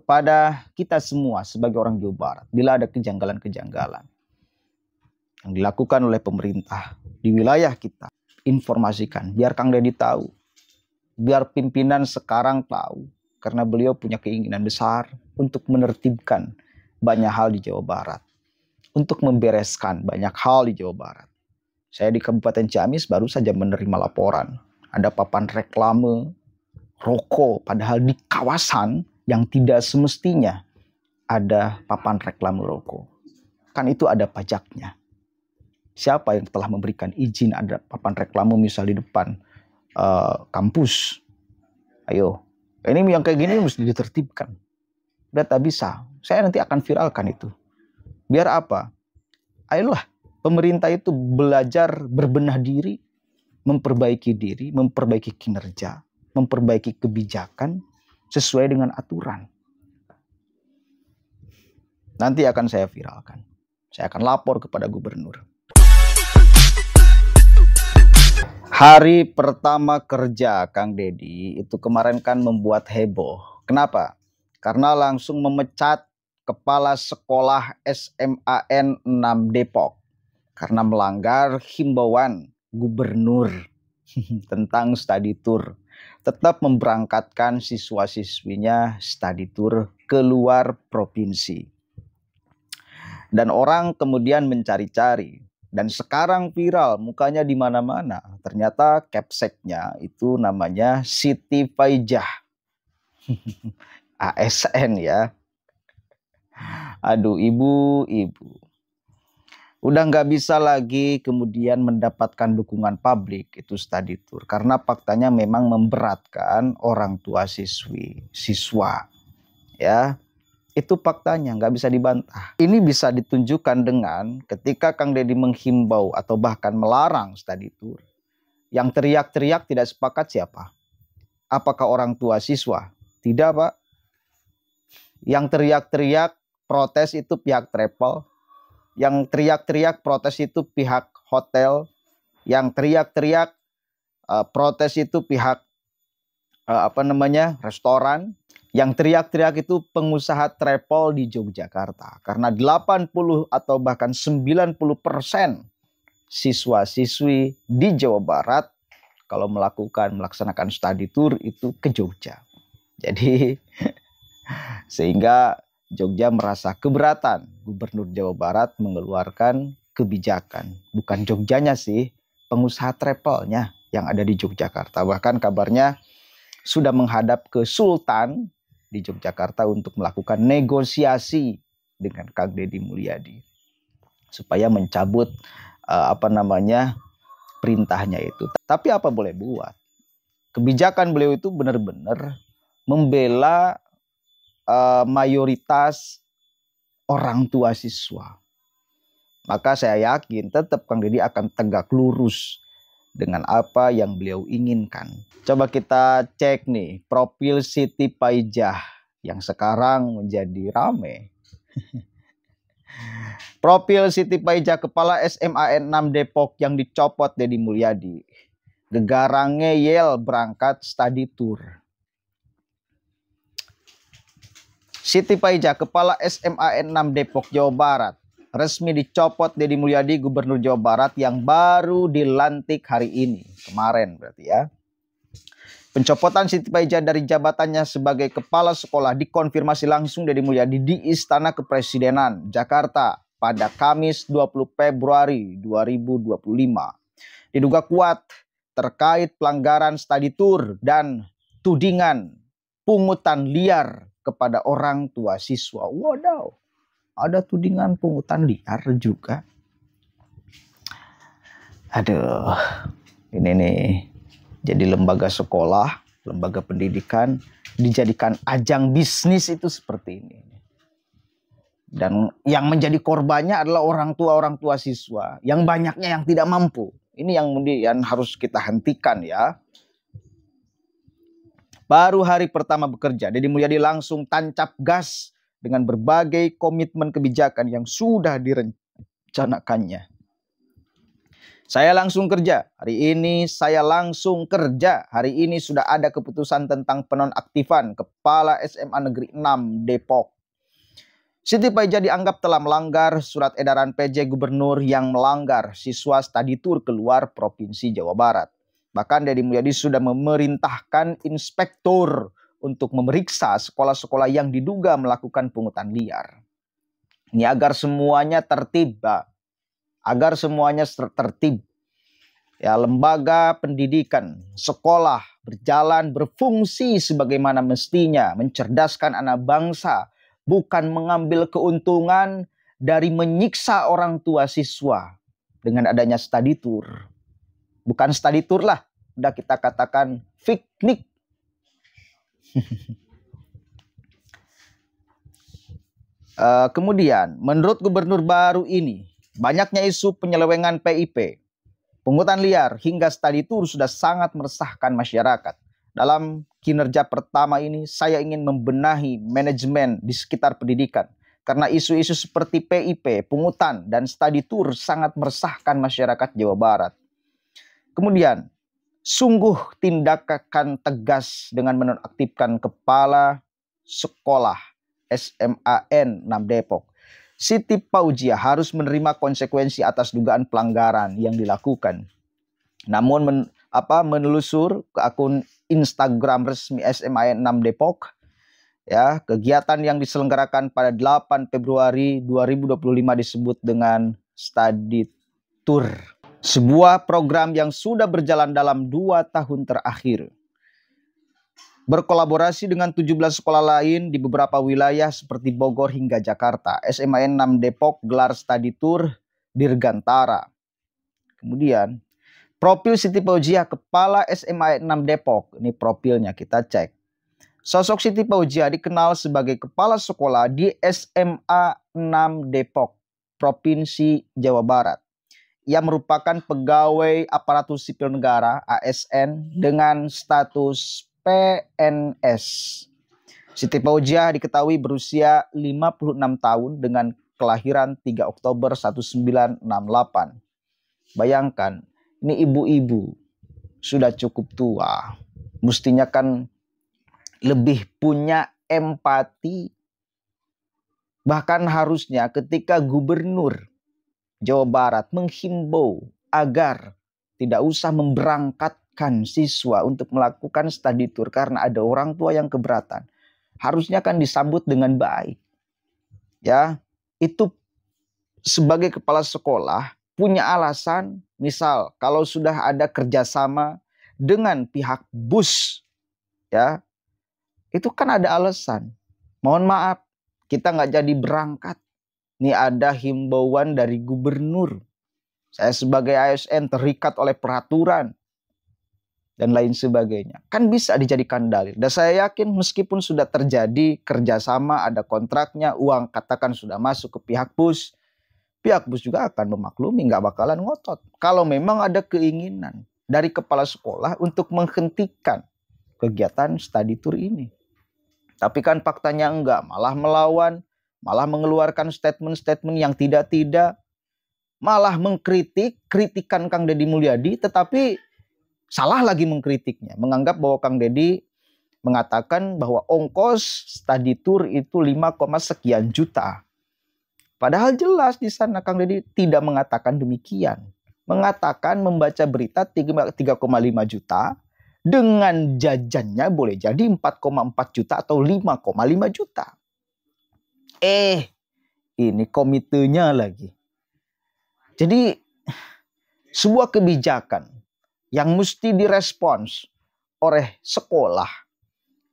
kepada kita semua sebagai orang Jawa Barat, bila ada kejanggalan-kejanggalan yang dilakukan oleh pemerintah di wilayah kita, informasikan, biar Kang Deddy tahu, biar pimpinan sekarang tahu, karena beliau punya keinginan besar untuk menertibkan banyak hal di Jawa Barat, untuk membereskan banyak hal di Jawa Barat. Saya di Kabupaten Ciamis baru saja menerima laporan, ada papan reklame rokok, padahal di kawasan yang tidak semestinya ada papan reklame rokok. Kan itu ada pajaknya. Siapa yang telah memberikan izin ada papan reklame misal di depan kampus? Ayo, ini yang kayak gini mesti ditertibkan. Udah tak bisa, saya nanti akan viralkan itu. Biar apa? Ayolah, pemerintah itu belajar berbenah diri, memperbaiki kinerja, memperbaiki kebijakan sesuai dengan aturan. Nanti akan saya viralkan. Saya akan lapor kepada gubernur. Hari pertama kerja Kang Deddy itu kemarin kan membuat heboh. Kenapa? Karena langsung memecat Kepala Sekolah SMAN 6 Depok karena melanggar himbauan gubernur tentang study tour. Tetap memberangkatkan siswa-siswinya study tour keluar provinsi. Dan orang kemudian mencari-cari. Dan sekarang viral, mukanya di mana-mana. Ternyata capseknya itu namanya Siti Faijah. ASN ya. Aduh, ibu. Udah nggak bisa lagi kemudian mendapatkan dukungan publik itu study tour. Karena faktanya memang memberatkan orang tua siswa. Ya. Itu faktanya, nggak bisa dibantah. Ini bisa ditunjukkan dengan ketika Kang Deddy menghimbau atau bahkan melarang study tour. Yang teriak-teriak tidak sepakat siapa? Apakah orang tua siswa? Tidak, Pak. Yang teriak-teriak protes itu pihak travel. Yang teriak-teriak protes itu pihak hotel. Yang teriak-teriak protes itu pihak restoran. Yang teriak-teriak itu pengusaha travel di Yogyakarta. Karena 80 atau bahkan 90% siswa-siswi di Jawa Barat kalau melaksanakan study tour itu ke Jogja. Jadi sehingga Jogja merasa keberatan Gubernur Jawa Barat mengeluarkan kebijakan. Bukan Jogjanya sih, pengusaha travelnya yang ada di Yogyakarta. Bahkan kabarnya sudah menghadap ke Sultan di Yogyakarta untuk melakukan negosiasi dengan Kang Deddy Mulyadi supaya mencabut perintahnya itu. Tapi apa boleh buat? Kebijakan beliau itu benar-benar membela mayoritas orang tua siswa. Maka saya yakin tetap Kang Deddy akan tegak lurus dengan apa yang beliau inginkan. Coba kita cek nih profil Siti Faijah yang sekarang menjadi rame. Profil Siti Faijah Kepala SMAN 6 Depok yang dicopot Deddy Mulyadi. Gegarang ngeyel berangkat study tour. Siti Faijah Kepala SMAN 6 Depok Jawa Barat resmi dicopot Deddy Mulyadi, Gubernur Jawa Barat yang baru dilantik hari ini. Kemarin berarti ya. Pencopotan Siti Faijah dari jabatannya sebagai kepala sekolah dikonfirmasi langsung Deddy Mulyadi di Istana Kepresidenan, Jakarta pada Kamis 20 Februari 2025. Diduga kuat terkait pelanggaran study tour dan tudingan pungutan liar kepada orang tua siswa. Wadaw. Ada tudingan pungutan liar juga. Aduh, ini nih. Jadi lembaga sekolah, lembaga pendidikan dijadikan ajang bisnis itu seperti ini. Dan yang menjadi korbannya adalah orang tua siswa. Yang banyaknya yang tidak mampu. Ini yang kemudian harus kita hentikan ya. Baru hari pertama bekerja, Deddy Mulyadi langsung tancap gas dengan berbagai komitmen kebijakan yang sudah direncanakannya. Saya langsung kerja. Hari ini saya langsung kerja. Hari ini sudah ada keputusan tentang penonaktifan Kepala SMA Negeri 6 Depok. Siti Paija dianggap telah melanggar surat edaran PJ Gubernur yang melanggar siswa studi tour keluar Provinsi Jawa Barat. Bahkan Deddy Mulyadi sudah memerintahkan inspektur untuk memeriksa sekolah-sekolah yang diduga melakukan pungutan liar. Ini agar semuanya tertib, agar semuanya tertib. Ya, lembaga pendidikan, sekolah berjalan berfungsi sebagaimana mestinya, mencerdaskan anak bangsa, bukan mengambil keuntungan dari menyiksa orang tua siswa dengan adanya study tour. Bukan study tour lah, udah kita katakan piknik. Kemudian, menurut gubernur baru ini, banyaknya isu penyelewengan PIP, pungutan liar, hingga study tour sudah sangat meresahkan masyarakat. Dalam kinerja pertama ini, saya ingin membenahi manajemen di sekitar pendidikan. Karena isu-isu seperti PIP, pungutan, dan study tour sangat meresahkan masyarakat Jawa Barat. Kemudian, sungguh tindakan tegas dengan menonaktifkan Kepala Sekolah SMAN 6 Depok. Siti Paujia harus menerima konsekuensi atas dugaan pelanggaran yang dilakukan. Namun menelusur ke akun Instagram resmi SMAN 6 Depok, ya, kegiatan yang diselenggarakan pada 8 Februari 2025 disebut dengan study tour. Sebuah program yang sudah berjalan dalam 2 tahun terakhir. Berkolaborasi dengan 17 sekolah lain di beberapa wilayah seperti Bogor hingga Jakarta. SMAN 6 Depok gelar study tour Dirgantara. Kemudian, profil Siti Paujia, Kepala SMA 6 Depok. Ini profilnya, kita cek. Sosok Siti Paujia dikenal sebagai kepala sekolah di SMA 6 Depok, Provinsi Jawa Barat. Ia merupakan pegawai aparatur sipil negara ASN dengan status PNS. Siti Paujia diketahui berusia 56 tahun dengan kelahiran 3 Oktober 1968. Bayangkan, ini ibu-ibu sudah cukup tua. Mestinya kan lebih punya empati. Bahkan harusnya ketika Gubernur Jawa Barat menghimbau agar tidak usah memberangkatkan siswa untuk melakukan study tour karena ada orang tua yang keberatan, harusnya kan disambut dengan baik. Ya, itu sebagai kepala sekolah punya alasan, misal kalau sudah ada kerjasama dengan pihak bus, ya, itu kan ada alasan. Mohon maaf, kita nggak jadi berangkat. Ini ada himbauan dari gubernur. Saya sebagai ASN terikat oleh peraturan dan lain sebagainya. Kan bisa dijadikan dalil. Dan saya yakin meskipun sudah terjadi kerjasama, ada kontraknya, uang katakan sudah masuk ke pihak bus juga akan memaklumi, nggak bakalan ngotot. Kalau memang ada keinginan dari kepala sekolah untuk menghentikan kegiatan study tour ini. Tapi kan faktanya enggak, malah melawan, malah mengeluarkan statement-statement yang tidak-tidak, malah kritikan Kang Deddy Mulyadi, tetapi salah lagi mengkritiknya, menganggap bahwa Kang Deddy mengatakan bahwa ongkos study tour itu 5, sekian juta. Padahal jelas di sana Kang Deddy tidak mengatakan demikian. Mengatakan membaca berita 3,5 juta, dengan jajannya boleh jadi 4,4 juta atau 5,5 juta. Ini komitenya lagi. Jadi sebuah kebijakan yang mesti direspons oleh sekolah,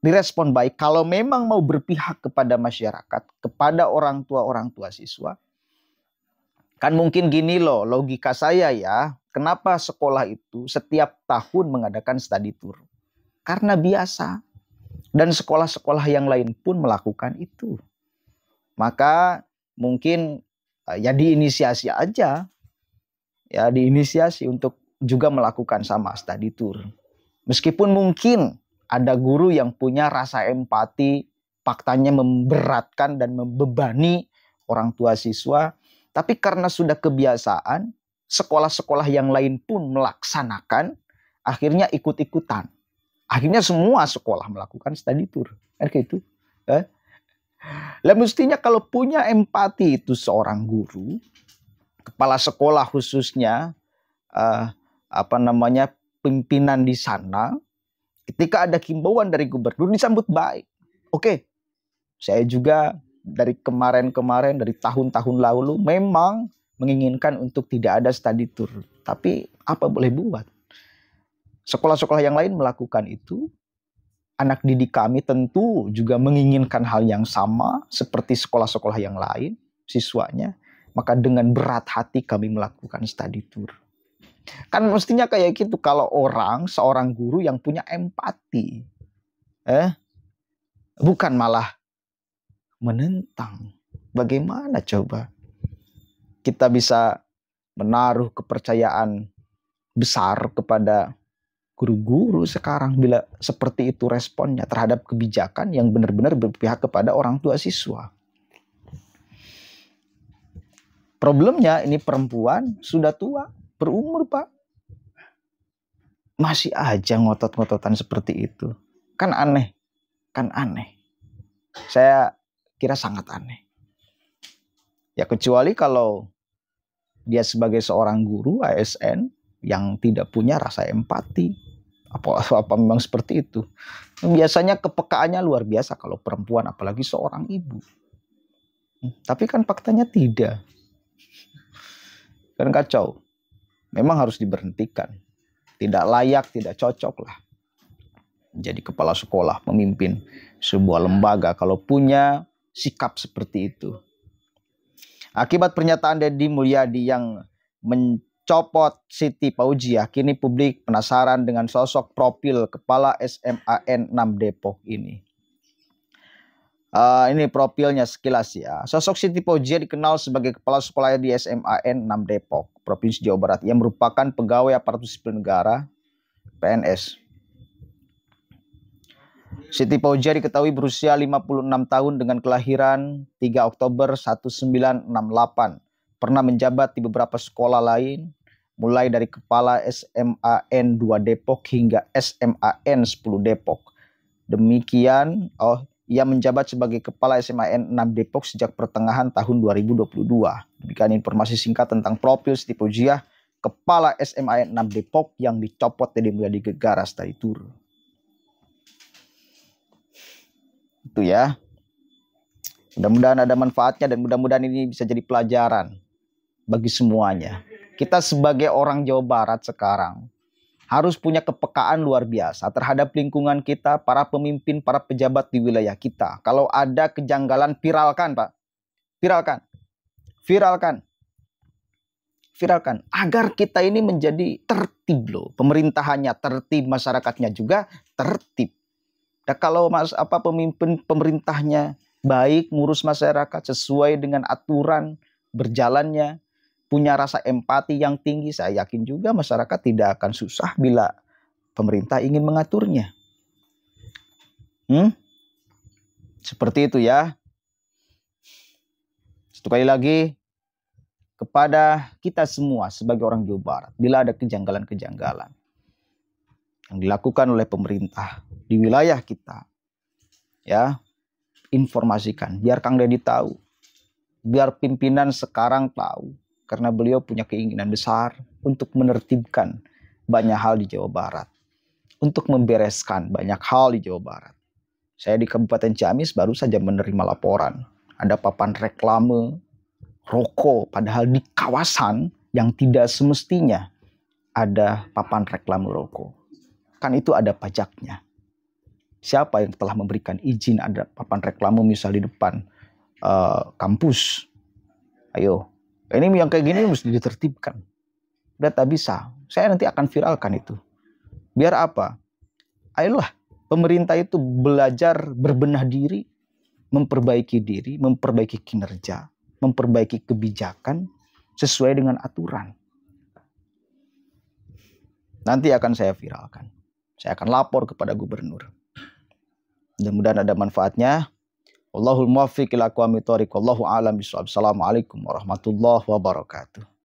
direspon baik kalau memang mau berpihak kepada masyarakat, kepada orang tua siswa. Kan mungkin gini loh, logika saya ya, kenapa sekolah itu setiap tahun mengadakan study tour? Karena biasa. Dan sekolah-sekolah yang lain pun melakukan itu. Maka mungkin ya diinisiasi aja. Ya diinisiasi untuk juga melakukan sama study tour. Meskipun mungkin ada guru yang punya rasa empati, faktanya memberatkan dan membebani orang tua siswa. Tapi karena sudah kebiasaan, sekolah-sekolah yang lain pun melaksanakan, akhirnya ikut-ikutan. Akhirnya semua sekolah melakukan study tour. Kan gitu. Lah mestinya kalau punya empati itu seorang guru, kepala sekolah khususnya, pimpinan di sana, ketika ada himbauan dari gubernur disambut baik. Oke, saya juga dari kemarin-kemarin, dari tahun-tahun lalu memang menginginkan untuk tidak ada study tour. Tapi apa boleh buat? Sekolah-sekolah yang lain melakukan itu. Anak didik kami tentu juga menginginkan hal yang sama seperti sekolah-sekolah yang lain, siswanya. Maka dengan berat hati kami melakukan study tour. Kan mestinya kayak gitu kalau seorang guru yang punya empati. Bukan malah menentang. Bagaimana coba kita bisa menaruh kepercayaan besar kepada guru-guru sekarang bila seperti itu responnya terhadap kebijakan yang benar-benar berpihak kepada orang tua siswa. Problemnya ini perempuan sudah tua, berumur Pak. Masih aja ngotot-ngototan seperti itu. Kan aneh. Saya kira sangat aneh. Ya kecuali kalau dia sebagai seorang guru ASN yang tidak punya rasa empati. Apa memang seperti itu. Biasanya kepekaannya luar biasa kalau perempuan, apalagi seorang ibu. Tapi kan faktanya tidak. Kan kacau. Memang harus diberhentikan. Tidak layak, tidak cocok lah jadi kepala sekolah, memimpin sebuah lembaga kalau punya sikap seperti itu. Akibat pernyataan Deddy Mulyadi yang mencopot Siti Fauziah, kini publik penasaran dengan sosok profil kepala SMAN 6 Depok ini. Ini profilnya sekilas ya. Sosok Siti Fauziah dikenal sebagai kepala sekolah di SMAN 6 Depok, Provinsi Jawa Barat. Yang merupakan pegawai aparatur sipil negara PNS. Siti Fauziah diketahui berusia 56 tahun dengan kelahiran 3 Oktober 1968. Pernah menjabat di beberapa sekolah lain, mulai dari Kepala SMAN 2 Depok hingga SMAN 10 Depok. Demikian, ia menjabat sebagai Kepala SMAN 6 Depok sejak pertengahan tahun 2022. Demikian informasi singkat tentang profil Siti Fauziah, Kepala SMAN 6 Depok yang dicopot dari Mulyadi Gegara study tour. Itu ya. Mudah-mudahan ada manfaatnya dan mudah-mudahan ini bisa jadi pelajaran bagi semuanya. Kita sebagai orang Jawa Barat sekarang harus punya kepekaan luar biasa terhadap lingkungan kita, para pemimpin, para pejabat di wilayah kita. Kalau ada kejanggalan, viralkan Pak. Viralkan. Agar kita ini menjadi tertib loh. Pemerintahannya tertib, masyarakatnya juga tertib. Nah, kalau pemimpin pemerintahnya baik, ngurus masyarakat sesuai dengan aturan berjalannya, punya rasa empati yang tinggi, saya yakin juga masyarakat tidak akan susah bila pemerintah ingin mengaturnya. Seperti itu ya. Sekali lagi, kepada kita semua sebagai orang Jawa Barat, bila ada kejanggalan-kejanggalan yang dilakukan oleh pemerintah di wilayah kita, ya, informasikan, biar Kang Deddy tahu, biar pimpinan sekarang tahu, karena beliau punya keinginan besar untuk menertibkan banyak hal di Jawa Barat, untuk membereskan banyak hal di Jawa Barat. Saya di Kabupaten Ciamis baru saja menerima laporan, ada papan reklame rokok, padahal di kawasan yang tidak semestinya ada papan reklame rokok. Kan itu ada pajaknya. Siapa yang telah memberikan izin ada papan reklame misal di depan kampus? Ayo, ini yang kayak gini mesti ditertibkan. Udah tak bisa. Saya nanti akan viralkan itu. Biar apa? Ayolah, pemerintah itu belajar berbenah diri, memperbaiki kinerja, memperbaiki kebijakan sesuai dengan aturan. Nanti akan saya viralkan. Saya akan lapor kepada gubernur. Mudah-mudahan ada manfaatnya. Wallahul muwaffiq ila aqwamit thoriq. Wallahu a'lam bishawab. Assalamualaikum warahmatullahi wabarakatuh.